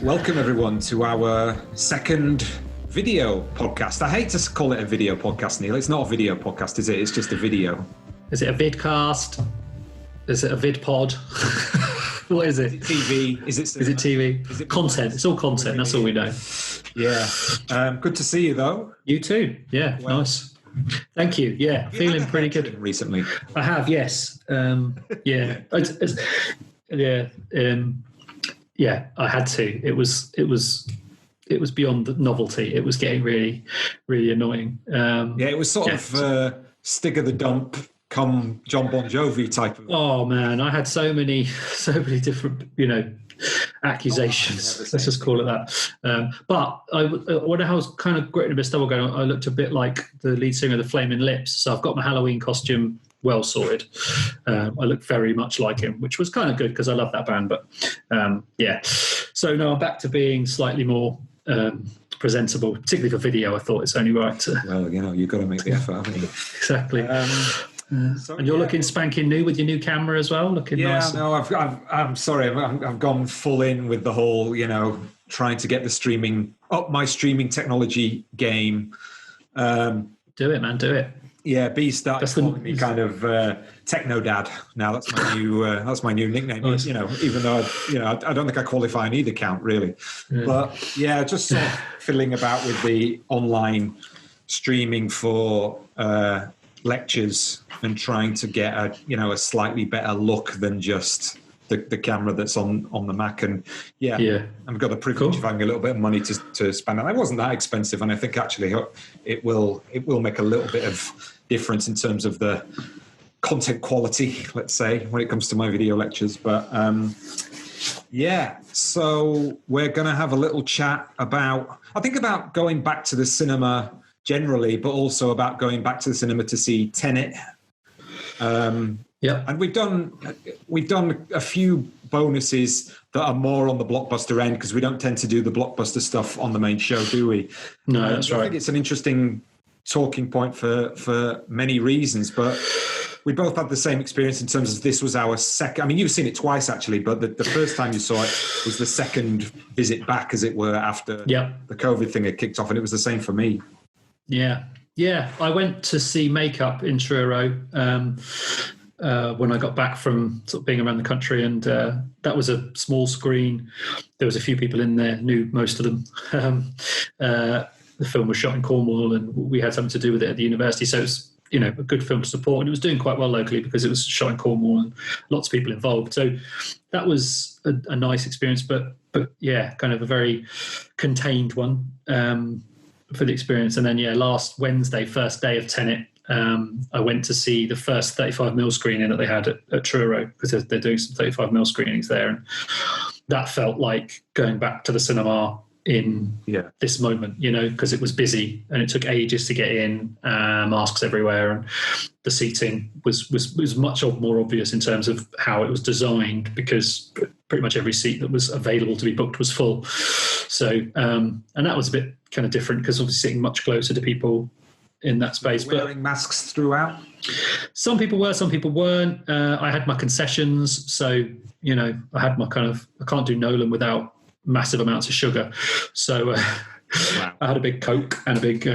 Welcome everyone to our second video podcast. I hate to call it a video podcast, Neil. It's not a video podcast, is it? It's just a video. Is it a vidcast? Is it a vid pod? What is it? Is it TV? Is it TV? Is it content? It's all content. That's all we know. Yeah. Good to see you, though. You too. Yeah. Well, nice. Thank you. Yeah. Feeling pretty good recently. I have. Yes. Yeah. Yeah. I had to. It was beyond the novelty. It was getting really, really annoying. It was sort of Stig of the Dump, come John Bon Jovi type of. Oh man, I had so many different, accusations. Let's just call it that. But when I was kind of gritting a bit stubble going, I looked a bit like the lead singer of the Flaming Lips. So I've got my Halloween costume well sorted. I look very much like him, which was kind of good because I love that band. But so now I'm back to being slightly more presentable, particularly for video. I thought it's only right to. Well, you've got to make the effort, haven't you? Exactly. And you're looking spanking new with your new camera as well, looking nice. Yeah, no, I'm sorry. I've gone full in with the whole, trying to get the streaming up my streaming technology game. Do it, man. Do it. Yeah, B started calling me kind of techno dad. Now that's my new nickname. Nice. Even though I don't think I qualify in either count really. Yeah. But yeah, just sort of fiddling about with the online streaming for lectures and trying to get a slightly better look than just the camera that's on the Mac. And I've got the privilege of having a little bit of money to spend. And it wasn't that expensive, and I think actually it will make a little bit of difference in terms of the content quality, let's say, when it comes to my video lectures. But so we're going to have a little chat about going back to the cinema generally, but also about going back to the cinema to see Tenet. And we've done a few bonuses that are more on the blockbuster end because we don't tend to do the blockbuster stuff on the main show, do we? No, that's right. I think it's an interesting talking point for many reasons, but we both had the same experience in terms of this was our second. I mean, you've seen it twice actually, but the first time you saw it was the second visit back, as it were, after the COVID thing had kicked off, and it was the same for me. Yeah. I went to see Makeup in Truro when I got back from sort of being around the country, and that was a small screen. There was a few people in there, knew most of them. The film was shot in Cornwall, and we had something to do with it at the university. So it's a good film to support, and it was doing quite well locally because it was shot in Cornwall and lots of people involved. So that was a nice experience, but kind of a very contained one. For the experience. And then last Wednesday, first day of Tenet, I went to see the first 35mm screening that they had at Truro, because they're doing some 35mm screenings there, and that felt like going back to the cinema in this moment, because it was busy and it took ages to get in, masks everywhere, and the seating was much more obvious in terms of how it was designed, because pretty much every seat that was available to be booked was full. So, and that was a bit kind of different because obviously sitting much closer to people in that space. Wearing masks throughout? Some people were, some people weren't. I had my concessions. So, I had my I can't do Nolan without massive amounts of sugar. So I had a big Coke and a big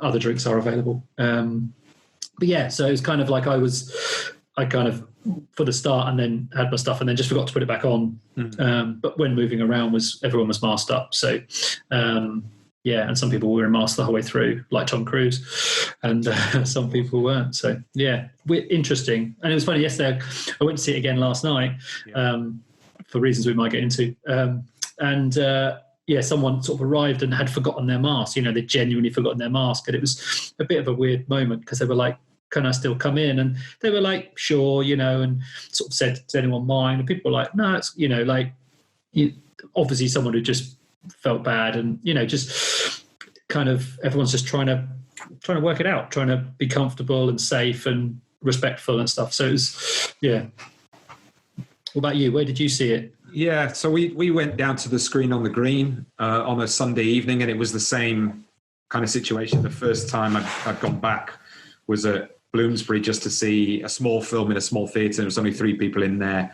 other drinks are available. But so it was kind of like I kind of for the start and then had my stuff and then just forgot to put it back on. But when moving around everyone was masked up. So and some people were in masks the whole way through, like Tom Cruise, and some people weren't. So interesting. And it was funny, yesterday I went to see it again last night for reasons we might get into. Someone sort of arrived and had forgotten their mask. They'd genuinely forgotten their mask. And it was a bit of a weird moment because they were like, can I still come in? And they were like, sure, and sort of said, does anyone mind? And people were like, no, it's, obviously someone who just felt bad and, just kind of everyone's just trying to work it out, trying to be comfortable and safe and respectful and stuff. So it was, What about you? Where did you see it? Yeah, so we went down to the screen on the green on a Sunday evening, and it was the same kind of situation. The first time I'd gone back was at Bloomsbury just to see a small film in a small theatre. There was only 3 people in there.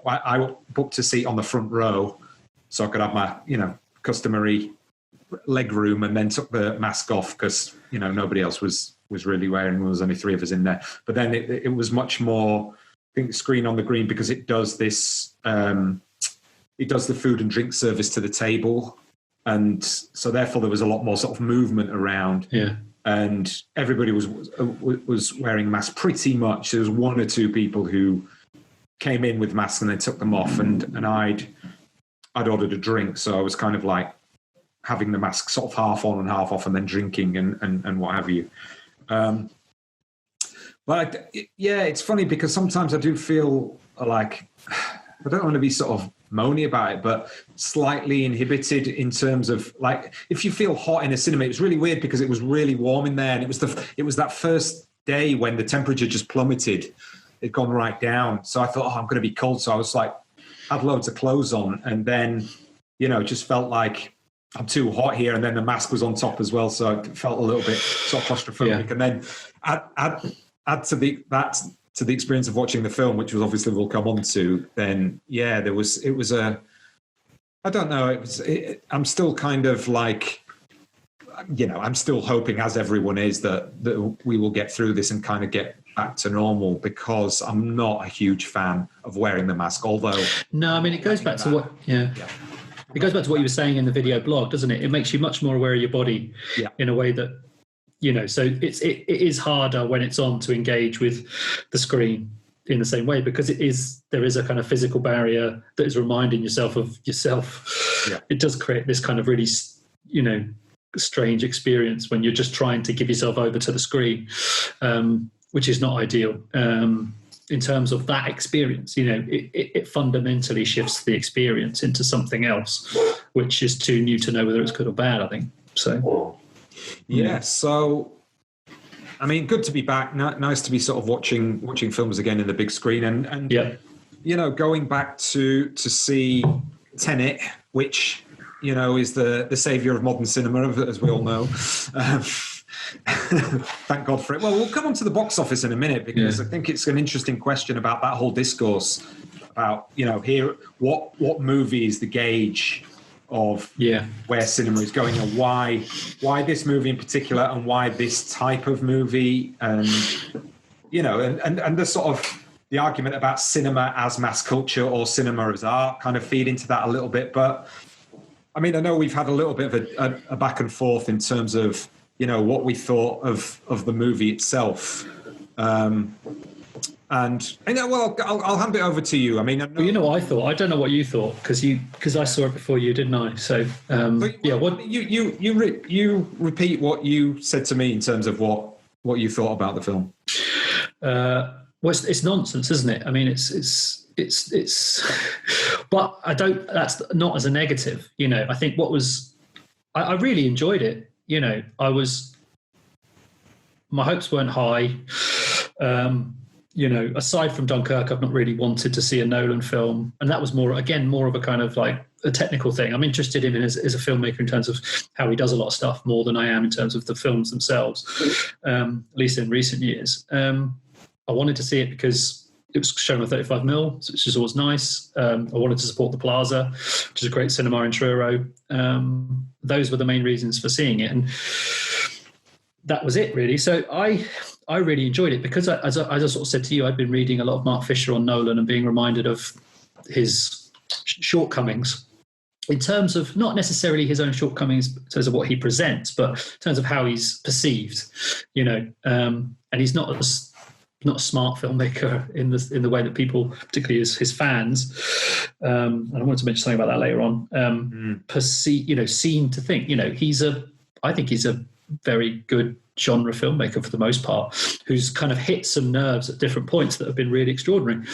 I booked a seat on the front row, so I could have my, customary leg room, and then took the mask off because, nobody else was really wearing. There was only 3 of us in there. But then it was much more, I think, screen on the green, because it does this, it does the food and drink service to the table. And so therefore there was a lot more sort of movement around. Yeah. And everybody was wearing masks pretty much. There was 1 or 2 people who came in with masks and then took them off. And I'd ordered a drink, so I was kind of like having the mask sort of half on and half off, and then drinking and what have you. But yeah, it's funny because sometimes I do feel like, I don't want to be sort of moany about it, but slightly inhibited in terms of, like, if you feel hot in a cinema. It was really weird because it was really warm in there, and it was that first day when the temperature just plummeted. It'd gone right down. So I thought, I'm going to be cold. So I was like, had loads of clothes on, and then, just felt like I'm too hot here. And then the mask was on top as well. So I felt a little bit sort of claustrophobic. Yeah. And then add to the experience of watching the film, which was obviously we'll come on to, then yeah, it was I don't know, I'm still kind of like, I'm still hoping, as everyone is, that we will get through this and kind of get back to normal, because I'm not a huge fan of wearing the mask, although... No, I mean, it goes back to what... Yeah. It goes back to what you were saying in the video blog, doesn't it? It makes you much more aware of your body in a way that, so it is harder when it's on to engage with the screen in the same way, because there is a kind of physical barrier that is reminding yourself of yourself. Yeah. It does create this kind of really, strange experience when you're just trying to give yourself over to the screen, which is not ideal. In terms of that experience, it fundamentally shifts the experience into something else, which is too new to know whether it's good or bad, I think. So, yeah. So, I mean, good to be back. Nice to be sort of watching films again in the big screen, and going back to see Tenet, which is the savior of modern cinema, as we all know. Thank God for it. Well, we'll come on to the box office in a minute, because I think it's an interesting question about that whole discourse about, here, what movie is the gauge of where cinema is going, and why this movie in particular, and why this type of movie, and and the sort of the argument about cinema as mass culture or cinema as art kind of feed into that a little bit. But I mean, I know we've had a little bit of a back and forth in terms of what we thought of the movie itself. And I'll hand it over to you. I mean, what I thought. I don't know what you thought, because I saw it before you, didn't I? So what you repeat what you said to me in terms of what you thought about the film. Well, it's nonsense, isn't it? I mean, it's but I don't. That's not as a negative. I think I really enjoyed it. My hopes weren't high. Aside from Dunkirk, I've not really wanted to see a Nolan film. And that was more of a kind of like a technical thing. I'm interested in him as a filmmaker in terms of how he does a lot of stuff, more than I am in terms of the films themselves, at least in recent years. I wanted to see it because it was shown on 35mm, which is always nice. I wanted to support the Plaza, which is a great cinema in Truro. Those were the main reasons for seeing it. And that was it, really. So I really enjoyed it because, as I sort of said to you, I'd been reading a lot of Mark Fisher on Nolan and being reminded of his shortcomings in terms of not necessarily his own shortcomings in terms of what he presents, but in terms of how he's perceived, and he's not a smart filmmaker in the way that people, particularly his fans, and I wanted to mention something about that later on, seem to think, I think he's a very good genre filmmaker for the most part, who's kind of hit some nerves at different points that have been really extraordinary.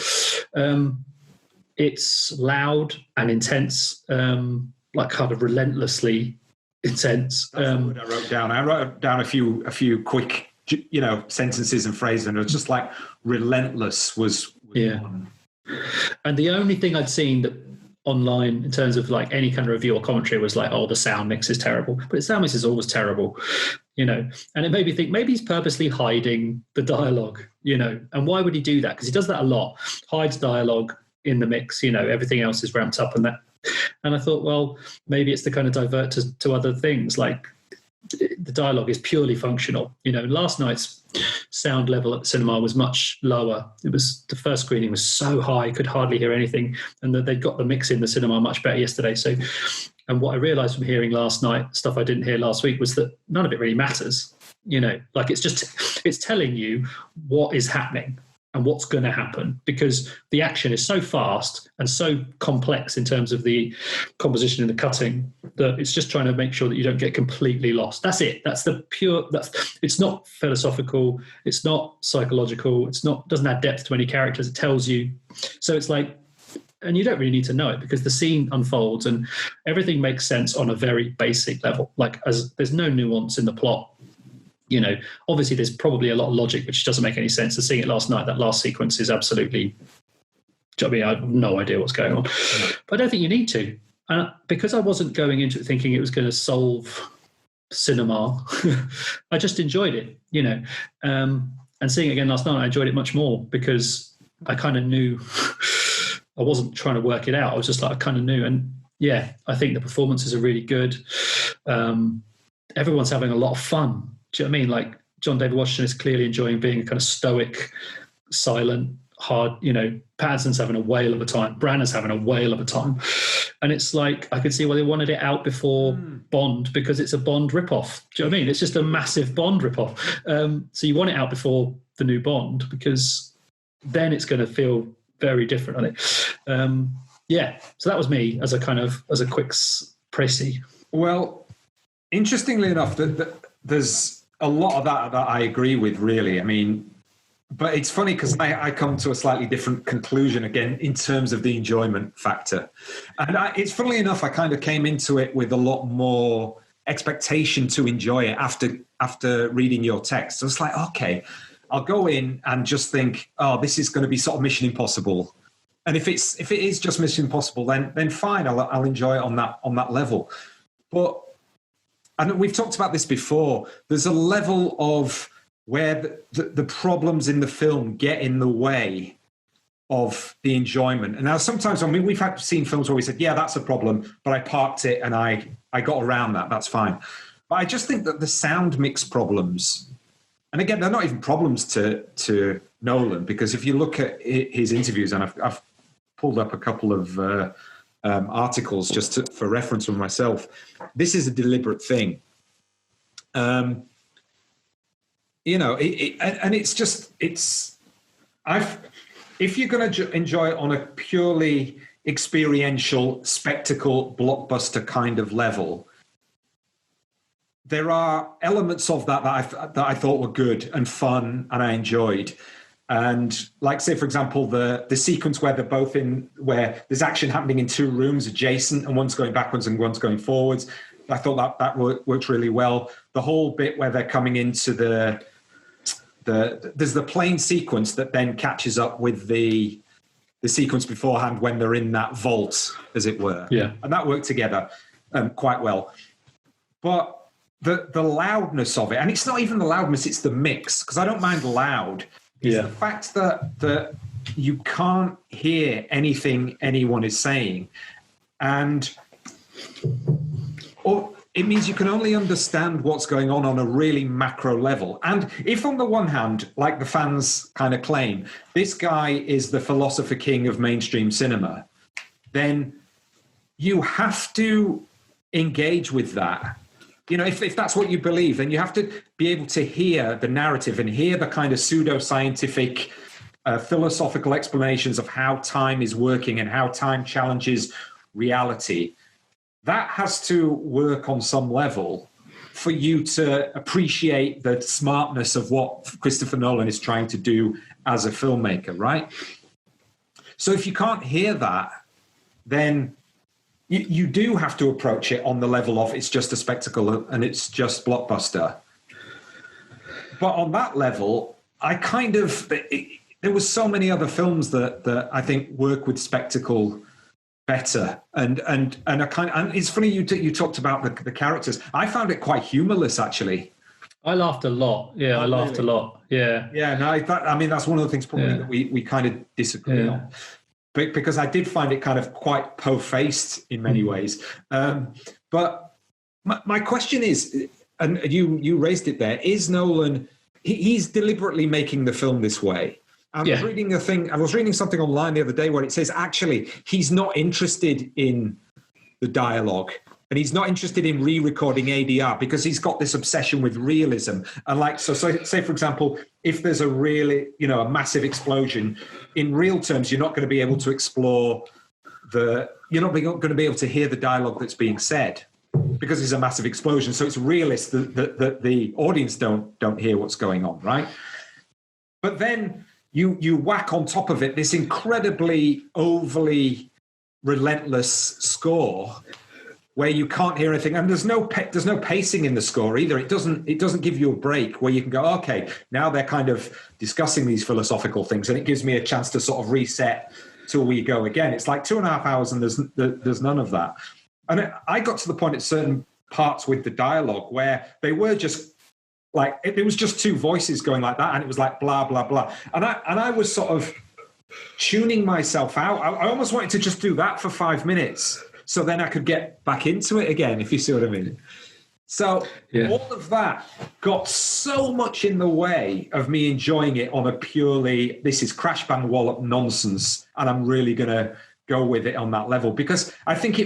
It's loud and intense, like kind of relentlessly intense. That's what I wrote down. I wrote down a few quick, sentences and phrases, and it was just like relentless was one. And the only thing I'd seen that online in terms of like any kind of review or commentary was like, oh, the sound mix is terrible. But the sound mix is always terrible, and it made me think maybe he's purposely hiding the dialogue, and why would he do that? Because he does that a lot, hides dialogue, in the mix. Everything else is ramped up, and I thought, well, maybe it's to kind of divert to other things, like the dialogue is purely functional. Last night's sound level at the cinema was much lower. The first screening was so high, could hardly hear anything, and that they'd got the mix in the cinema much better yesterday. So, and what I realized from hearing last night, stuff I didn't hear last week, was that none of it really matters. Like it's telling you what is happening and what's going to happen, because the action is so fast and so complex in terms of the composition and the cutting, that it's just trying to make sure that you don't get completely lost. That's it. It's not philosophical. It's not psychological. Doesn't add depth to any characters. It tells you. So it's like, and you don't really need to know it, because the scene unfolds and everything makes sense on a very basic level. Like, there's no nuance in the plot. Obviously there's probably a lot of logic which doesn't make any sense. Seeing it last night, that last sequence is absolutely, I have no idea what's going on. But I don't think you need to. Because I wasn't going into it thinking it was going to solve cinema, I just enjoyed it, and seeing it again last night, I enjoyed it much more, because I kind of knew. I wasn't trying to work it out. I was just like, I kind of knew. And yeah, I think the performances are really good. Everyone's having a lot of fun. Do you know what I mean? Like, John David Washington is clearly enjoying being a kind of stoic, silent, hard, Pattinson's having a whale of a time. Branagh having a whale of a time. And it's like, I could see why they wanted it out before Bond, because it's a Bond ripoff. Do you know what I mean? It's just a massive Bond ripoff. So you want it out before the new Bond, because then it's going to feel very different on it. Yeah. So that was me as a quick précis. Well, interestingly enough, there's a lot of that I agree with, really. I mean, but it's funny because I come to a slightly different conclusion again in terms of the enjoyment factor. And it's funnily enough, I kind of came into it with a lot more expectation to enjoy it after reading your text. So it's like, okay, I'll go in and just think, oh, this is going to be sort of Mission Impossible. And if it is just Mission Impossible, then fine, I'll enjoy it on that level. But and we've talked about this before. There's a level of where the problems in the film get in the way of the enjoyment. And now sometimes, we've seen films where we said, yeah, that's a problem, but I parked it and I got around that. That's fine. But I just think that the sound mix problems, and again, they're not even problems to Nolan, because if you look at his interviews, and I've pulled up a couple of articles just for reference from myself. This is a deliberate thing. And if you're going to enjoy it on a purely experiential, spectacle, blockbuster kind of level, there are elements of that I thought were good and fun and I enjoyed. And like, say, for example, the sequence where they're both where there's action happening in two rooms adjacent and one's going backwards and one's going forwards. I thought that worked really well. The whole bit where they're coming into there's the plane sequence that then catches up with the sequence beforehand when they're in that vault, as it were. Yeah. And that worked together quite well. But the loudness of it, and it's not even the loudness, it's the mix, because I don't mind loud. It's the fact that you can't hear anything anyone is saying. Or it means you can only understand what's going on a really macro level. And if on the one hand, like the fans kind of claim, this guy is the philosopher king of mainstream cinema, then you have to engage with that. If that's what you believe, then you have to be able to hear the narrative and hear the kind of pseudo-scientific, philosophical explanations of how time is working and how time challenges reality. That has to work on some level for you to appreciate the smartness of what Christopher Nolan is trying to do as a filmmaker, right? So if you can't hear that, then you do have to approach it on the level of it's just a spectacle and it's just blockbuster. But on that level, there was so many other films that I think work with spectacle better. And it's funny you talked about the characters. I found it quite humorless, actually. I laughed a lot. Yeah, I laughed a lot. Yeah. Yeah, no, that's one of the things probably that we kind of disagree on. because I did find it kind of quite po-faced in many ways. But my question is, and you raised it there, is Nolan, he's deliberately making the film this way. I was reading something online the other day where it says actually he's not interested in the dialogue. And he's not interested in re-recording ADR because he's got this obsession with realism. And like, so say for example, if there's a really, a massive explosion, in real terms, you're not going to be able to explore you're not going to be able to hear the dialogue that's being said because it's a massive explosion. So it's realist that the audience don't hear what's going on, right? But then you whack on top of it this incredibly overly relentless score where you can't hear anything, and there's no pacing in the score either. It doesn't give you a break where you can go, okay, now they're kind of discussing these philosophical things, and it gives me a chance to sort of reset till we go again. It's like 2.5 hours, and there's none of that. And I got to the point at certain parts with the dialogue where they were just like it was just two voices going like that, and it was like blah blah blah, and I was sort of tuning myself out. I almost wanted to just do that for 5 minutes. So then I could get back into it again, if you see what I mean. So all of that got so much in the way of me enjoying it on a purely, this is crash bang wallop nonsense, and I'm really going to go with it on that level. Because I think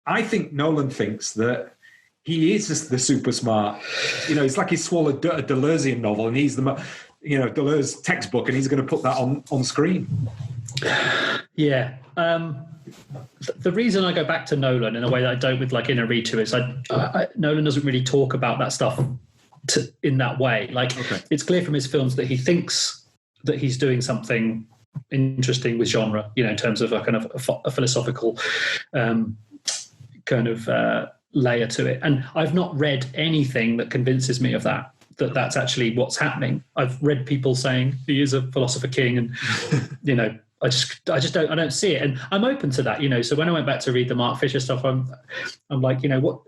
I think Nolan thinks that he is the super smart. It's like he swallowed a Deleuzean novel, and he's Deleuze textbook, and he's going to put that on screen. Yeah. The reason I go back to Nolan in a way that I don't with like Inarritu is Nolan doesn't really talk about that stuff in that way. It's clear from his films that he thinks that he's doing something interesting with genre, in terms of a kind of a philosophical kind of layer to it. And I've not read anything that convinces me of that's actually what's happening. I've read people saying he is a philosopher king, and I just don't see it, and I'm open to that. So when I went back to read the Mark Fisher stuff, I'm like, what?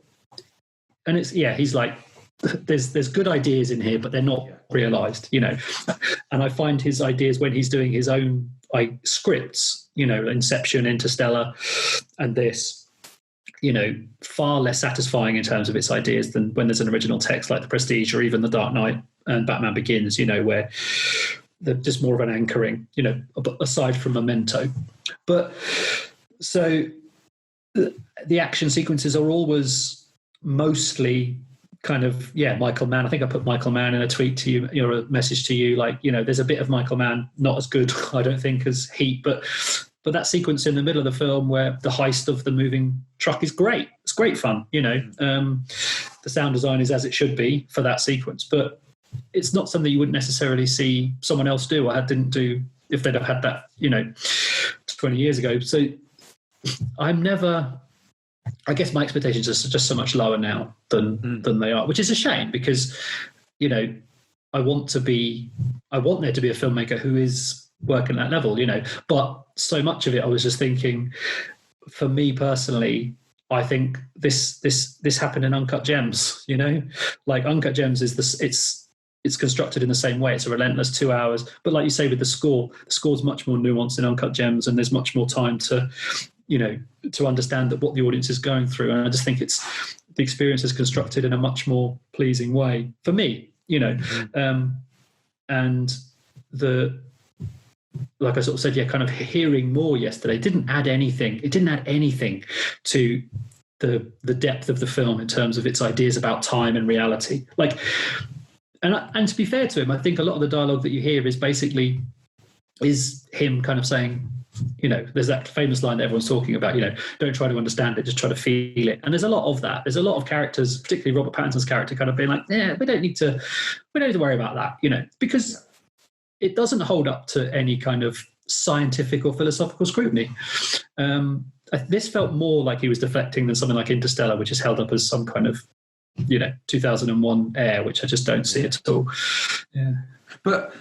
And it's he's like, there's good ideas in here, but they're not realized, And I find his ideas when he's doing his own scripts, Inception, Interstellar, and this, far less satisfying in terms of its ideas than when there's an original text like The Prestige or even The Dark Knight and Batman Begins, where they're just more of an anchoring, aside from Memento. But so the action sequences are always mostly kind of, Michael Mann. I think I put Michael Mann in a tweet to you, a message to you, like, there's a bit of Michael Mann, not as good, I don't think, as Heat, but that sequence in the middle of the film where the heist of the moving truck is great. It's great fun, the sound design is as it should be for that sequence, but it's not something you wouldn't necessarily see someone else do or didn't do if they'd have had that, 20 years ago. So I guess my expectations are just so much lower now than they are, which is a shame because, I want there to be a filmmaker who is working at that level, but so much of it, I was just thinking, for me personally, I think this happened in Uncut Gems, like Uncut Gems is it's constructed in the same way. It's a relentless 2 hours, but like you say with the score's much more nuanced in Uncut Gems, and there's much more time to, to understand that what the audience is going through. And I just think the experience is constructed in a much more pleasing way for me, and like I sort of said, kind of hearing more yesterday didn't add anything. It didn't add anything to the depth of the film in terms of its ideas about time and reality. And to be fair to him, I think a lot of the dialogue that you hear is him kind of saying, there's that famous line that everyone's talking about, don't try to understand it, just try to feel it. And there's a lot of that. There's a lot of characters, particularly Robert Pattinson's character, kind of being like, we don't need to worry about that, because it doesn't hold up to any kind of scientific or philosophical scrutiny. This felt more like he was deflecting than something like Interstellar, which is held up as some kind of 2001 air, which I just don't see at all. Yeah. But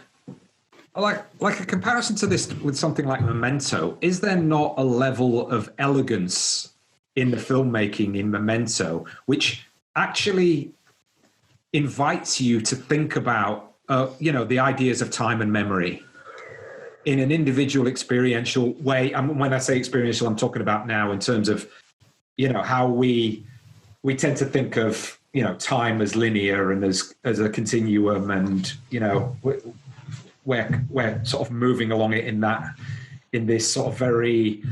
like a comparison to this with something like Memento, is there not a level of elegance in the filmmaking in Memento which actually invites you to think about the ideas of time and memory? in an individual experiential way. And when I say experiential, I'm talking about now in terms of, how we tend to think of, time as linear and as a continuum, and, we're sort of moving along it in this sort of very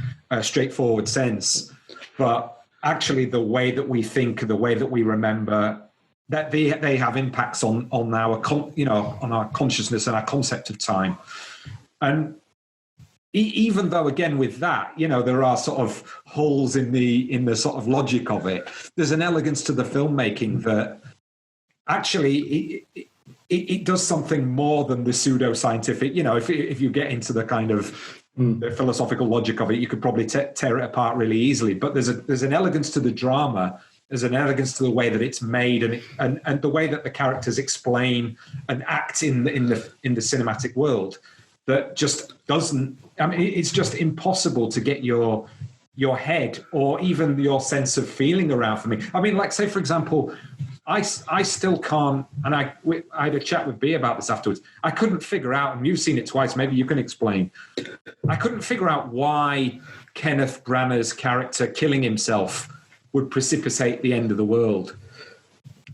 straightforward sense. But actually the way that we think, the way that we remember, that they have impacts on our on our consciousness and our concept of time. And even though, again, with that, there are sort of holes in the sort of logic of it, there's an elegance to the filmmaking that actually it does something more than the pseudoscientific. If you get into the kind of the philosophical logic of it, you could probably tear it apart really easily. But there's an elegance to the drama. There's an elegance to the way that it's made, and the way that the characters explain and act in the cinematic world that just doesn't. I mean, it's just impossible to get your head or even your sense of feeling around for me. I mean, like, say, for example, I still can't, and I had a chat with B about this afterwards. I couldn't figure out, and you've seen it twice, maybe you can explain. I couldn't figure out why Kenneth Branagh's character killing himself would precipitate the end of the world.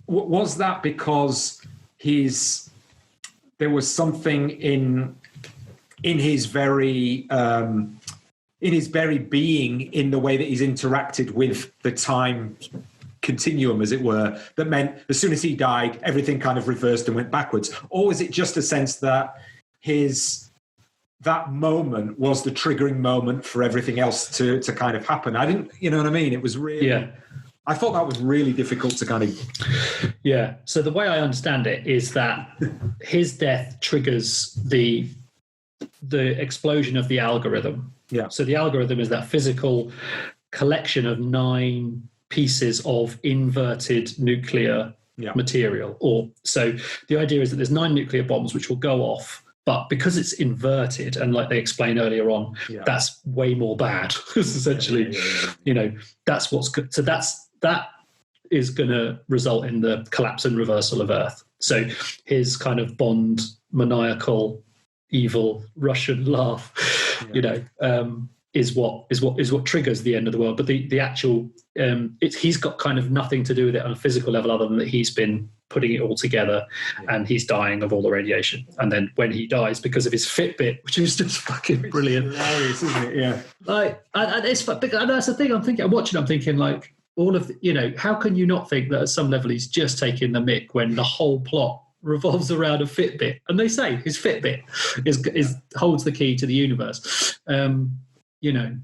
Was that because there was something in his very being, in the way that he's interacted with the time continuum, as it were, that meant as soon as he died, everything kind of reversed and went backwards? Or was it just a sense that that moment was the triggering moment for everything else to kind of happen? I didn't, you know what I mean? It was really, yeah. I thought that was really difficult to kind of... Yeah. So the way I understand it is that his death triggers the explosion of the algorithm. Yeah. So the algorithm is that physical collection of 9 pieces of inverted nuclear material. So the idea is that there's 9 nuclear bombs which will go off, but because it's inverted, and like they explained earlier on, that's way more bad. Essentially, that's what's good. So that is going to result in the collapse and reversal of Earth. So his kind of Bond maniacal, evil Russian laugh, is what triggers the end of the world. But the actual he's got kind of nothing to do with it on a physical level, other than that he's been putting it all together, and he's dying of all the radiation. And then when he dies, because of his Fitbit, which is just fucking brilliant, it's hilarious, isn't it? Yeah, like, and that's the thing. I'm watching. I'm thinking, like, all of how can you not think that at some level he's just taking the mick when the whole plot revolves around a Fitbit? And they say his Fitbit holds the key to the universe. Brilliant.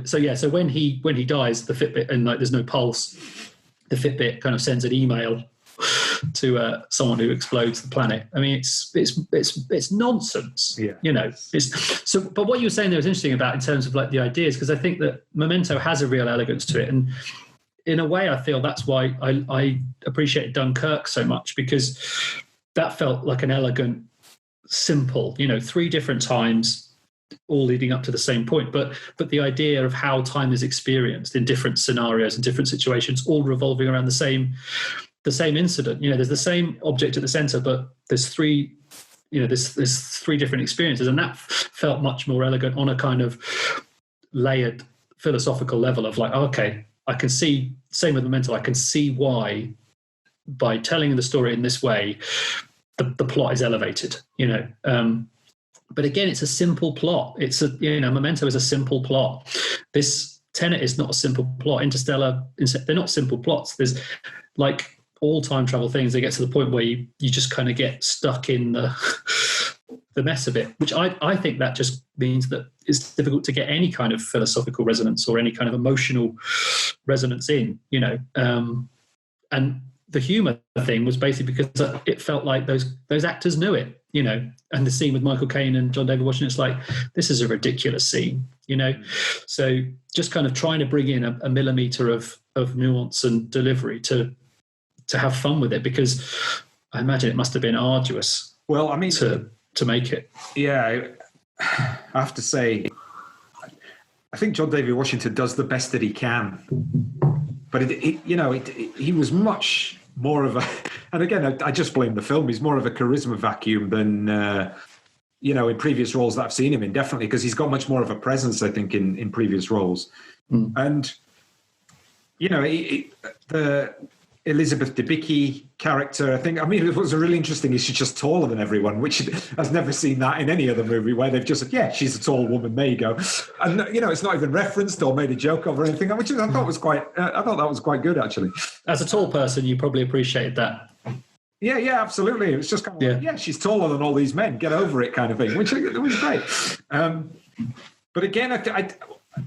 So when he dies, the Fitbit, and like there's no pulse, the Fitbit kind of sends an email to someone who explodes the planet. I mean, it's nonsense. Yeah. But what you were saying there was interesting about in terms of like the ideas, because I think that Memento has a real elegance to it, and in a way, I feel that's why I appreciate Dunkirk so much, because that felt like an elegant, simple, 3 different times, all leading up to the same point. But the idea of how time is experienced in different scenarios and different situations, all revolving around the same incident. There's the same object at the center, but there's 3. There's 3 different experiences, and that felt much more elegant on a kind of layered philosophical level of like, okay, I can see, same with Memento, I can see why by telling the story in this way, the plot is elevated, But again, it's a simple plot. Memento is a simple plot. This Tenet is not a simple plot. Interstellar, they're not simple plots. There's like all time travel things, they get to the point where you just kind of get stuck in the mess of it, which I think that just means that it's difficult to get any kind of philosophical resonance or any kind of emotional resonance in, and the humor thing was basically because it felt like those actors knew it, and the scene with Michael Caine and John David Washington, it's like, this is a ridiculous scene, so just kind of trying to bring in a millimeter of nuance and delivery to have fun with it, because I imagine it must have been arduous. Well, I mean, to make it. Yeah, I have to say, I think John David Washington does the best that he can, but he was much more of a, and again, I just blame the film. He's more of a charisma vacuum than in previous roles that I've seen him in, definitely, because he's got much more of a presence, I think, in previous roles. And, the Elizabeth Debicki character, it was really interesting is she's just taller than everyone, which I've never seen that in any other movie where they've just said, yeah, she's a tall woman, there you go. And, it's not even referenced or made a joke of or anything, which I thought that was quite good, actually. As a tall person, you probably appreciated that. Yeah, absolutely. It was just kind of like, she's taller than all these men, get over it kind of thing, which it was great. But again,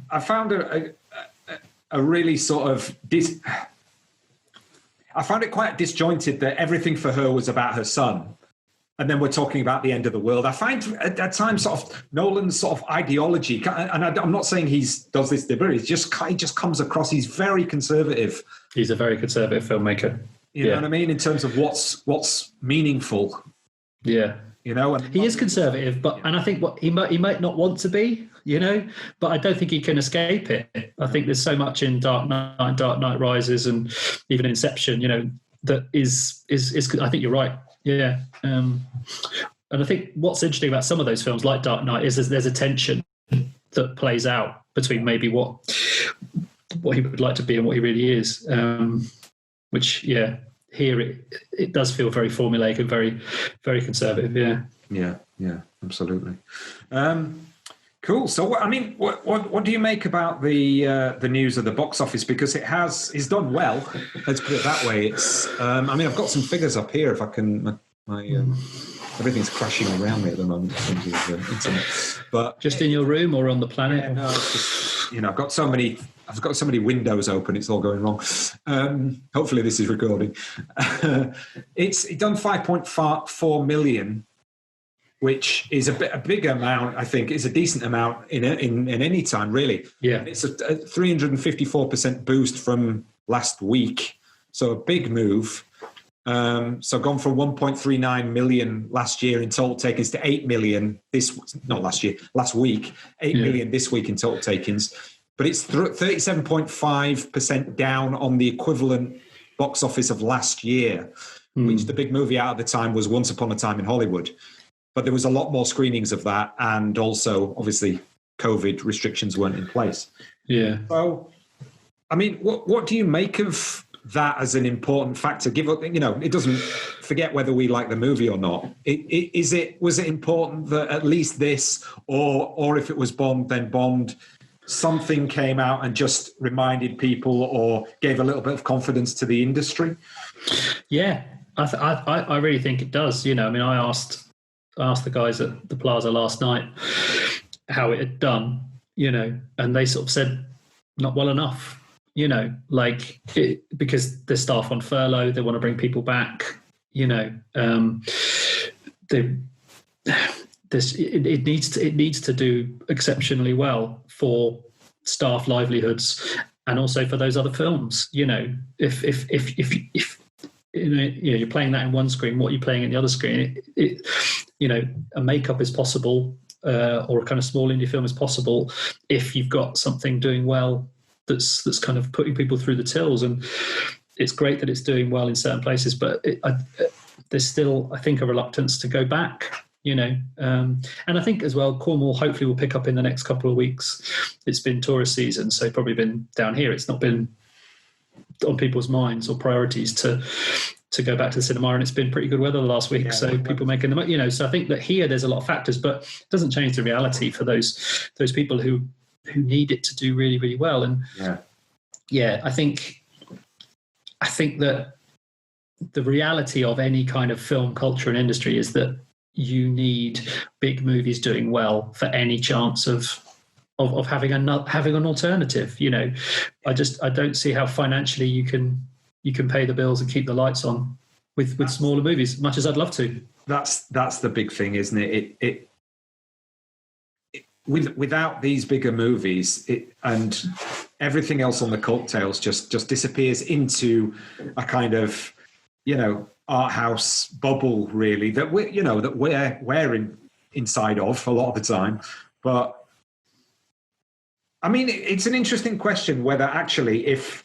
I found a really sort of... I found it quite disjointed that everything for her was about her son. And then we're talking about the end of the world. I find at times sort of Nolan's sort of ideology, and I'm not saying he does this deliberately, he just comes across, he's very conservative. He's a very conservative filmmaker. You know what I mean? In terms of what's meaningful. Yeah. And he is conservative, and I think he might not want to be, but I don't think he can escape it. I think there's so much in Dark Knight Rises, and even Inception, that is. I think you're right. Yeah. And I think what's interesting about some of those films, like Dark Knight, is there's a tension that plays out between maybe what he would like to be and what he really is. Which, here it does feel very formulaic and very, very conservative. Yeah, absolutely. Cool. So, what do you make about the news of the box office? Because it's done well. Let's put it that way. It's. I've got some figures up here. If I can, everything's crashing around me at the moment in terms of internet. But just in your room or on the planet? Yeah, no, it's just, I've got so many windows open, it's all going wrong. Hopefully this is recording. It's done 5.4 million, which is a big amount, I think. It's a decent amount in any time, really. Yeah. It's a 354% boost from last week. So a big move. So gone from 1.39 million last year in total takings to 8 million last week, 8 million this week in total takings. But it's 37.5% down on the equivalent box office of last year, which the big movie out at the time was Once Upon a Time in Hollywood. But there was a lot more screenings of that, and also, obviously, COVID restrictions weren't in place. Yeah. So, what do you make of that as an important factor? It doesn't forget whether we like the movie or not. Was it important that at least this, or if it was bombed, then bombed, something came out and just reminded people or gave a little bit of confidence to the industry? Yeah, I really think it does. I asked the guys at the Plaza last night how it had done, and they sort of said not well enough, because there's staff on furlough, they want to bring people back, it needs to do exceptionally well for staff livelihoods and also for those other films. If you're playing that in one screen, what you're playing in the other screen, a makeup is possible, or a kind of small indie film is possible if you've got something doing well that's kind of putting people through the tills. And it's great that it's doing well in certain places, but there's still, I think, a reluctance to go back. And I think as well, Cornwall hopefully will pick up in the next couple of weeks. It's been tourist season, so probably been down here. It's not been on people's minds or priorities to go back to the cinema, and it's been pretty good weather the last week, so people making them. So I think that here there's a lot of factors, but it doesn't change the reality for those people who need it to do really, really well. And I think that the reality of any kind of film culture and industry is that you need big movies doing well for any chance of having an alternative. I don't see how financially you can pay the bills and keep the lights on with smaller movies, as much as I'd love to. That's the big thing, isn't it? Without these bigger movies, and everything else on the coattails just disappears into a kind of art house bubble, really, that we're inside of a lot of the time. But it's an interesting question whether actually if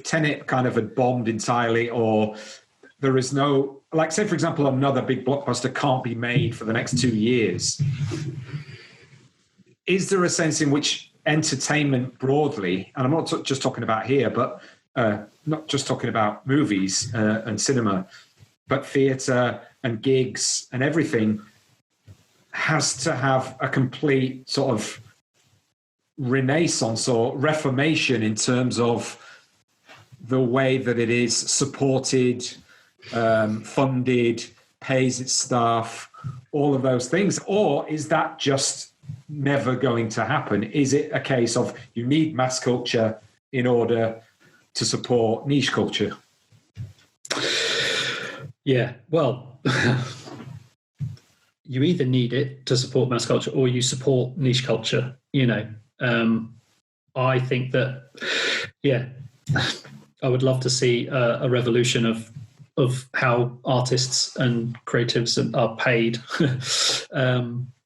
Tenet kind of had bombed entirely, or there is no, like, say, for example, another big blockbuster can't be made for the next 2 years. Is there a sense in which entertainment broadly, and I'm not just talking about here, but not just talking about movies and cinema, but theatre and gigs and everything, has to have a complete sort of renaissance or reformation in terms of the way that it is supported, funded, pays its staff, all of those things? Or is that just never going to happen? Is it a case of you need mass culture in order to support niche culture? Yeah, well, you either need it to support mass culture or you support niche culture, you know. I think that, yeah, I would love to see a revolution of how artists and creatives are paid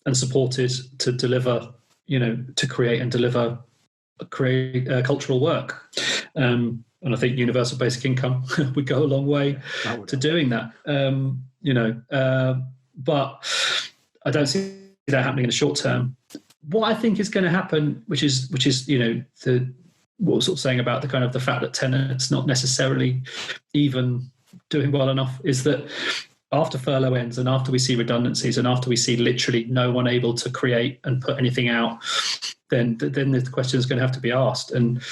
and supported to deliver, you know, to create and deliver cultural work. And I think universal basic income would go a long way to doing that. You know, but I don't see that happening in the short term. What I think is going to happen, which is you know, what I was sort of saying about the kind of the fact that Tenet's not necessarily even doing well enough, is that after furlough ends and after we see redundancies and after we see literally no one able to create and put anything out, then the question is going to have to be asked. And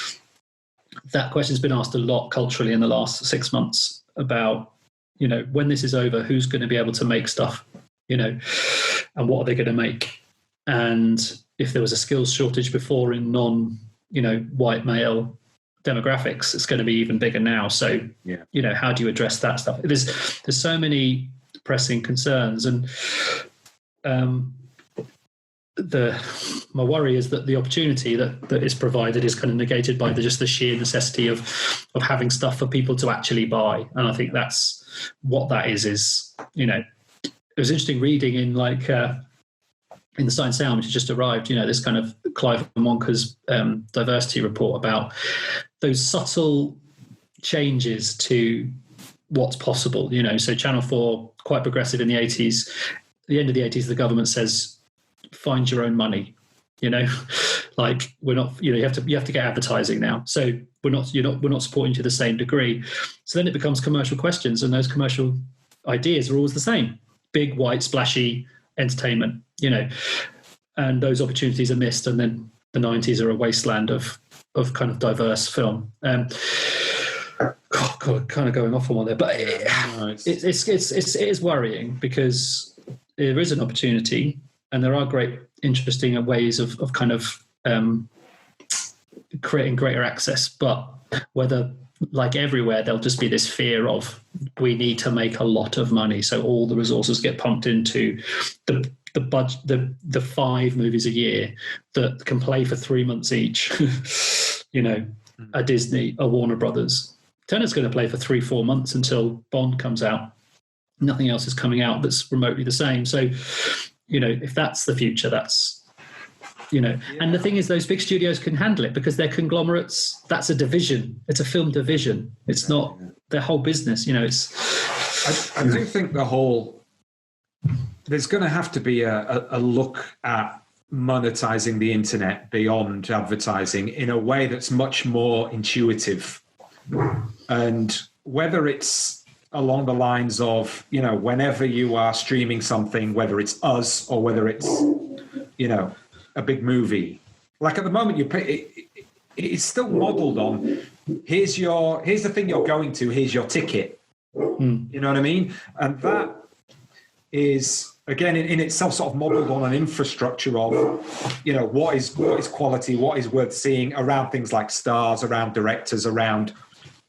that question has been asked a lot culturally in the last 6 months about, you know, when this is over, who's going to be able to make stuff, you know, and what are they going to make? And if there was a skills shortage before in you know, white male demographics, it's going to be even bigger now. So, yeah, you know, how do you address that stuff? There's so many pressing concerns, and my worry is that the opportunity that is provided is kind of negated by just the sheer necessity of having stuff for people to actually buy. And I think that's what that is, you know, it was interesting reading in like in the Science Sound, which has just arrived, you know, this kind of Clive Wonka's diversity report about those subtle changes to what's possible, you know. So Channel 4, quite progressive in the 80s. At the end of the 80s, the government says, find your own money, you know, like we're not, you know, you have to get advertising now. So we're not supporting you to the same degree. So then it becomes commercial questions, and those commercial ideas are always the same: big, white, splashy entertainment, you know, and those opportunities are missed. And then the 90s are a wasteland of kind of diverse film. God, kind of going off on one there, but it is worrying, because there is an opportunity and there are great, interesting ways of kind of creating greater access. But whether, like everywhere, there'll just be this fear of, we need to make a lot of money, so all the resources get pumped into the budget, the 5 movies a year that can play for 3 months each. You know, a Disney, a Warner Brothers. Tenet's going to play for 3-4 months until Bond comes out. Nothing else is coming out that's remotely the same. So, you know, if that's the future, that's, you know. Yeah. And the thing is, those big studios can handle it because they're conglomerates. That's a division. It's a film division. It's not their whole business. You know, it's. I do think there's going to have to be a look at monetizing the internet beyond advertising in a way that's much more intuitive. And whether it's along the lines of, you know, whenever you are streaming something, whether it's us or whether it's, you know, a big movie, like at the moment you pay, it's still modeled on, here's the thing you're going to, here's your ticket. You know what I mean? And that is, again, in itself sort of modeled on an infrastructure of, you know, what is quality, what is worth seeing, around things like stars, around directors, around,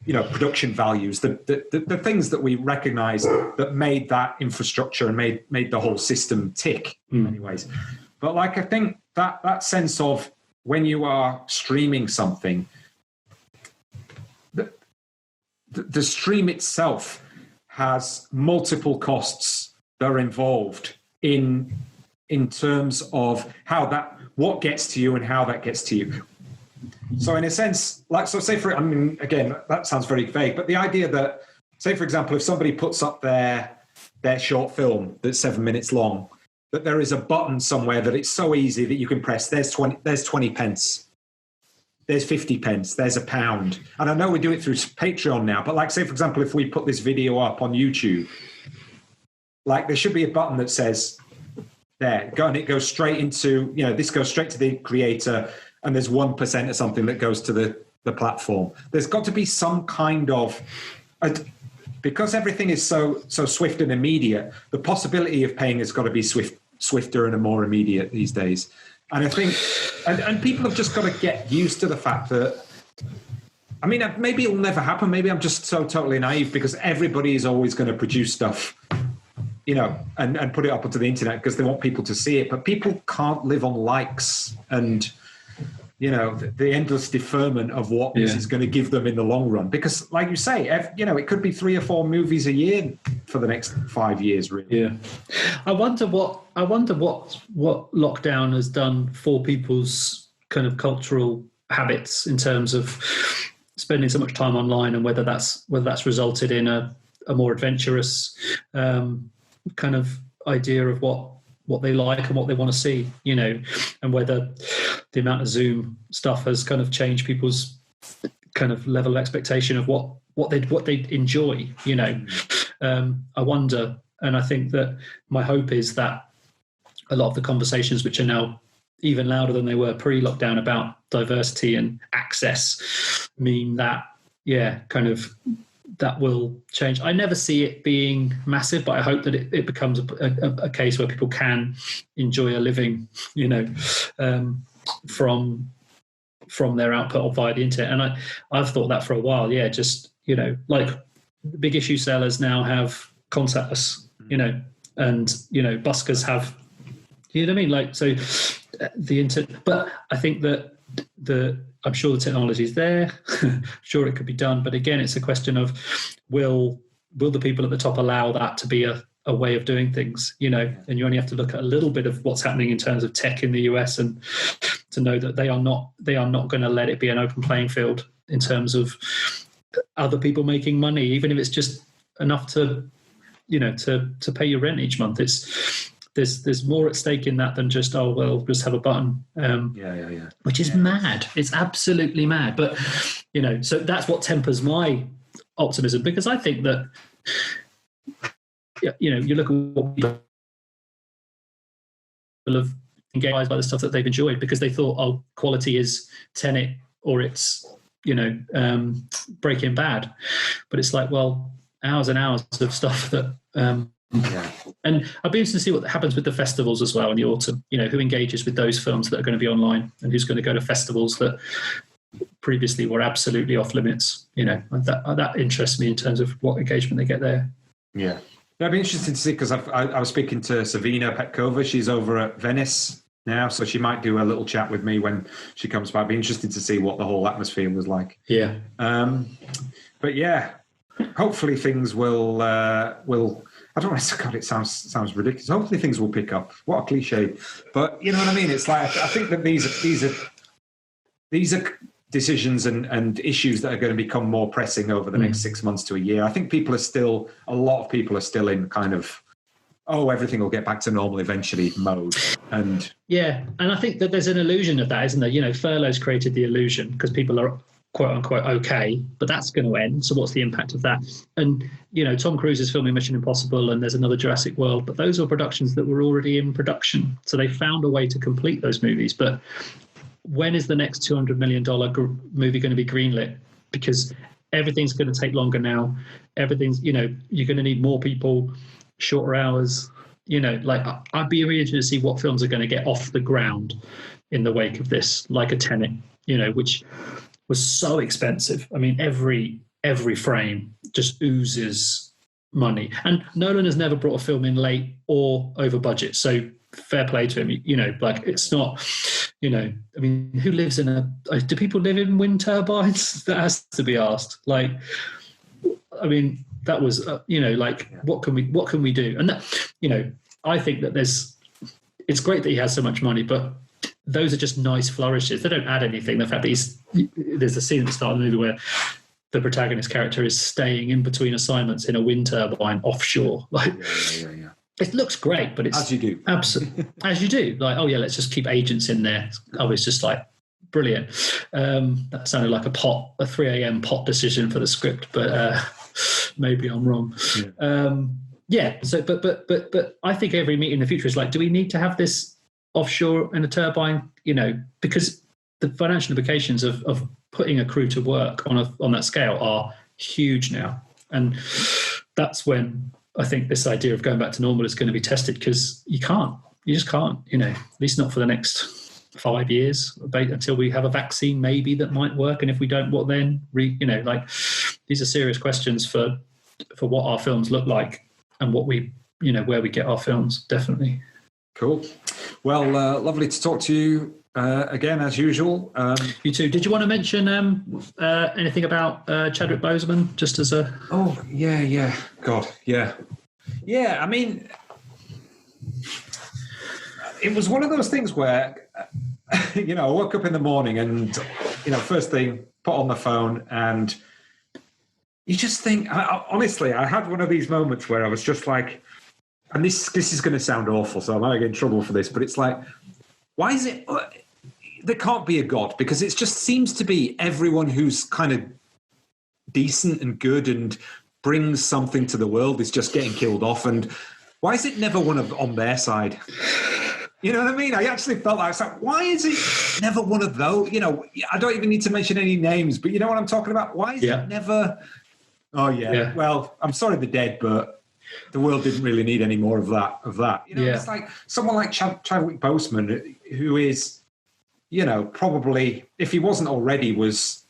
you know, production values, the things that we recognize that made that infrastructure and made the whole system tick in many ways. But like, I think that sense of when you are streaming something, the stream itself has multiple costs that are involved in terms of what gets to you and how that gets to you. So in a sense, like, so say for, I mean, again, that sounds very vague, but the idea that, say, for example, if somebody puts up their short film that's 7 minutes long, that there is a button somewhere that it's so easy that you can press, there's 20 pence. There's 50 pence, there's £1. And I know we do it through Patreon now, but like, say, for example, if we put this video up on YouTube, like there should be a button that says there, and it goes straight into, this goes straight to the creator, and there's 1% or something that goes to the platform. There's got to be some kind of, because everything is so swift and immediate, the possibility of paying has got to be swifter and more immediate these days. And I think, and people have just got to get used to the fact that, I mean, maybe it'll never happen. Maybe I'm just so totally naive, because everybody is always going to produce stuff, and put it up onto the internet because they want people to see it. But people can't live on likes and, the endless deferment of what this is going to give them in the long run. Because, like you say, it could be 3 or 4 movies a year for the next 5 years, really. Yeah, I wonder what lockdown has done for people's kind of cultural habits in terms of spending so much time online, and whether that's resulted in a more adventurous kind of idea of what they like and what they want to see, and whether the amount of Zoom stuff has kind of changed people's kind of level of expectation of what they enjoy. I wonder, and I think that my hope is that a lot of the conversations, which are now even louder than they were pre-lockdown about diversity and access, mean that kind of that will change. I never see it being massive, but I hope that it becomes a case where people can enjoy a living, from their output via the internet. And I've thought that for a while. Yeah, just like the big issue sellers now have contactless, and buskers have, what I mean? Like, so the internet. But I think that I'm sure the technology is there. Sure, it could be done, but again, it's a question of will the people at the top allow that to be a way of doing things, and you only have to look at a little bit of what's happening in terms of tech in the US and to know that they are not going to let it be an open playing field in terms of other people making money, even if it's just enough to pay your rent each month. There's more at stake in that than just, just have a button. Which is mad. It's absolutely mad. But, so that's what tempers my optimism, because I think that, you look at what people have engaged by the stuff that they've enjoyed because they thought, quality is Tenet or it's, Breaking Bad. But it's like, well, hours and hours of stuff that... And I'd be interested to see what happens with the festivals as well in the autumn. Who engages with those films that are going to be online, and who's going to go to festivals that previously were absolutely off limits. That interests me in terms of what engagement they get there. Yeah, that'd be interesting to see, because I was speaking to Savina Petkova. She's over at Venice now, so she might do a little chat with me when she comes back. It'd be interesting to see what the whole atmosphere was like. Yeah. But yeah, hopefully things will. I don't want to. God, it sounds ridiculous. Hopefully things will pick up. What a cliche, but you know what I mean. It's like I think that these are decisions and issues that are going to become more pressing over the next 6 months to a year. I think a lot of people are still in kind of, everything will get back to normal eventually mode. And I think that there's an illusion of that, isn't there? Furlough's created the illusion because people are quote unquote okay, but that's going to end. So what's the impact of that? And Tom Cruise is filming Mission Impossible, and there's another Jurassic World, but those are productions that were already in production. So they found a way to complete those movies. But when is the next $200 million movie going to be greenlit? Because everything's going to take longer now. Everything's, you're going to need more people, shorter hours. I'd be really interested to see what films are going to get off the ground in the wake of this, like a Tenet, which was so expensive. I mean, every frame just oozes money. And Nolan has never brought a film in late or over budget. So fair play to him. It's not, I mean, who lives in do people live in wind turbines? That has to be asked. I mean, that was, what can we do? And that, I think that it's great that he has so much money, but those are just nice flourishes. They don't add anything. The fact that there's a scene at the start of the movie where the protagonist character is staying in between assignments in a wind turbine offshore. Like, it looks great, but it's as you do, as you do. Like, oh yeah, let's just keep agents in there. I was just like, brilliant. That sounded like a 3 a.m. pot decision for the script, but maybe I'm wrong. So, but I think every meeting in the future is like, do we need to have this offshore in a turbine? You know, because the financial implications of putting a crew to work on that scale are huge now, and that's when I think this idea of going back to normal is going to be tested, because you just can't, you know, at least not for the next 5 years, until we have a vaccine maybe that might work, and if we don't, what then? You know, like, these are serious questions for what our films look like and what we, you know, where we get our films. Definitely. Cool. Well, lovely to talk to you again, as usual. You too. Did you want to mention anything about Chadwick Boseman, just as a... Oh, yeah. God, yeah. Yeah, I mean, it was one of those things where, you know, I woke up in the morning and, you know, first thing, put on the phone, and you just think, honestly, I had one of these moments where I was just like, and this is going to sound awful, so I might get in trouble for this, but it's like, why is it... There can't be a God, because it just seems to be everyone who's kind of decent and good and brings something to the world is just getting killed off. And why is it never one on their side? You know what I mean? I actually felt like, why is it never one of those? You know, I don't even need to mention any names, but you know what I'm talking about? Why is it never... Oh, yeah. Well, I'm sorry they're dead, but the world didn't really need any more of that. You know, it's like someone like Chadwick Boseman, who is... you know, probably, if he wasn't already, was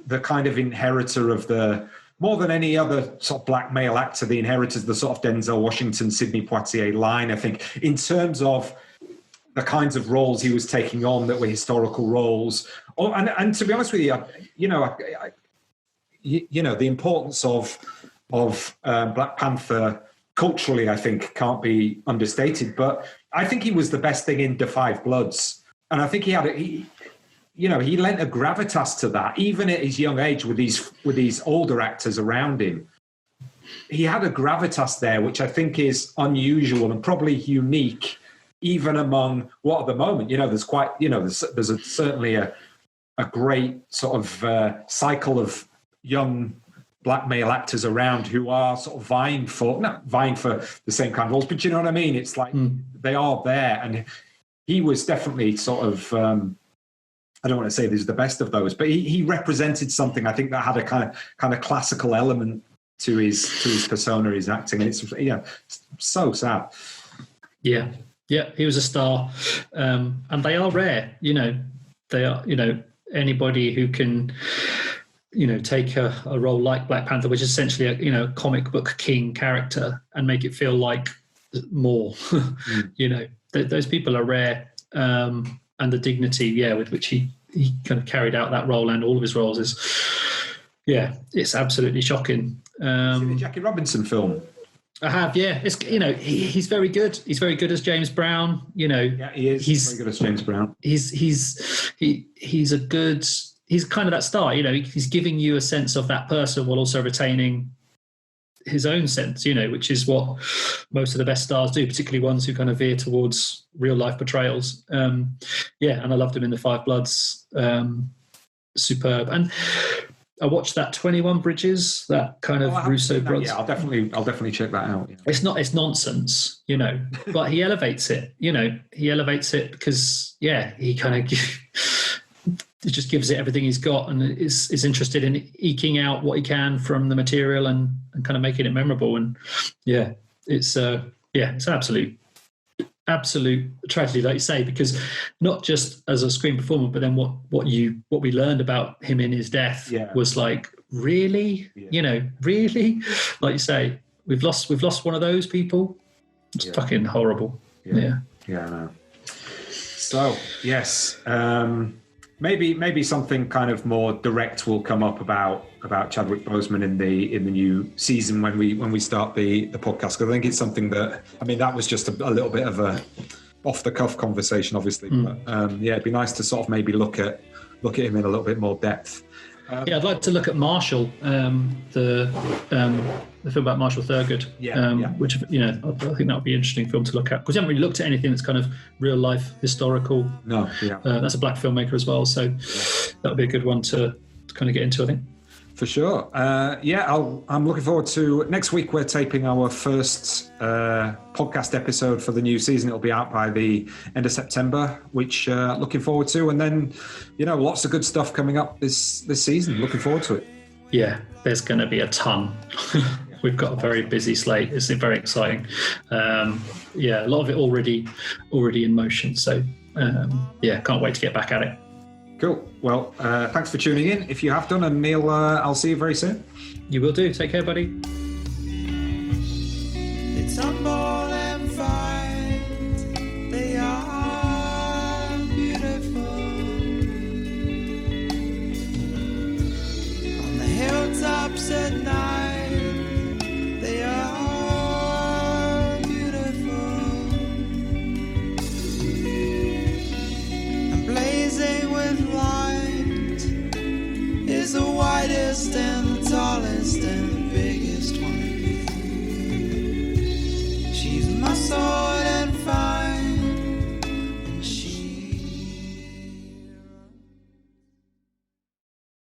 the kind of inheritor of the, more than any other sort of black male actor, the inheritor of the sort of Denzel Washington, Sidney Poitier line, I think, in terms of the kinds of roles he was taking on that were historical roles. Oh, and to be honest with you, the importance of Black Panther culturally, I think, can't be understated. But I think he was the best thing in Da 5 Bloods. And I think he lent a gravitas to that, even at his young age with these older actors around him. He had a gravitas there, which I think is unusual and probably unique, even among what at the moment, you know, there's quite, you know, there's certainly a great sort of cycle of young black male actors around who are sort of vying for the same kind of roles, but you know what I mean? It's like they are there, and he was definitely sort of, I don't want to say this is the best of those, but he represented something, I think, that had a kind of classical element to his persona, his acting, and it's so sad. Yeah, he was a star, and they are rare. You know, they are. You know, anybody who can, you know, take a role like Black Panther, which is essentially a comic book king character, and make it feel like more. You know, those people are rare, and the dignity, with which he kind of carried out that role and all of his roles is, it's absolutely shocking. The Jackie Robinson film. I have, It's he's very good. He's very good as James Brown. You know, he is. He's very good as James Brown. He's a good. He's kind of that star, you know, he's giving you a sense of that person while also retaining his own sense, you know, which is what most of the best stars do, particularly ones who kind of veer towards real life portrayals. And I loved him in The 5 Bloods. Superb. And I watched that 21 Bridges, that kind of Russo brothers. Yeah, I'll definitely check that out. Yeah. It's nonsense, you know, but he elevates it, because, he kind of... It just gives it everything he's got, and is interested in eking out what he can from the material and kind of making it memorable. And it's absolute tragedy, like you say, because not just as a screen performer, but then what we learned about him in his death was like, really, really, like you say, we've lost one of those people. It's fucking horrible. Yeah, I know. So yes. Maybe something kind of more direct will come up about Chadwick Boseman in the new season when we start the podcast, because I think it's something that, I mean, that was just a little bit of a off the cuff conversation, obviously. But it'd be nice to sort of maybe look at him in a little bit more depth. Yeah, I'd like to look at Marshall, the film about Marshall Thurgood, which, you know, I think that would be an interesting film to look at, because we haven't really looked at anything that's kind of real life historical. No, that's a black filmmaker as well, so that would be a good one to kind of get into, I think. For sure. I'm looking forward to next week. We're taping our first podcast episode for the new season. It'll be out by the end of September, which looking forward to. And then, you know, lots of good stuff coming up this season. Looking forward to it. Yeah, there's going to be a ton. We've got a very busy slate. It's very exciting. A lot of it already in motion. So, can't wait to get back at it. Cool. Well, thanks for tuning in. If you have done, and Neil, I'll see you very soon. You will do. Take care, buddy. They tumble and fight. They are beautiful. On the hilltops at night, they are beautiful. And blazing with light is the widest and the tallest and the biggest one.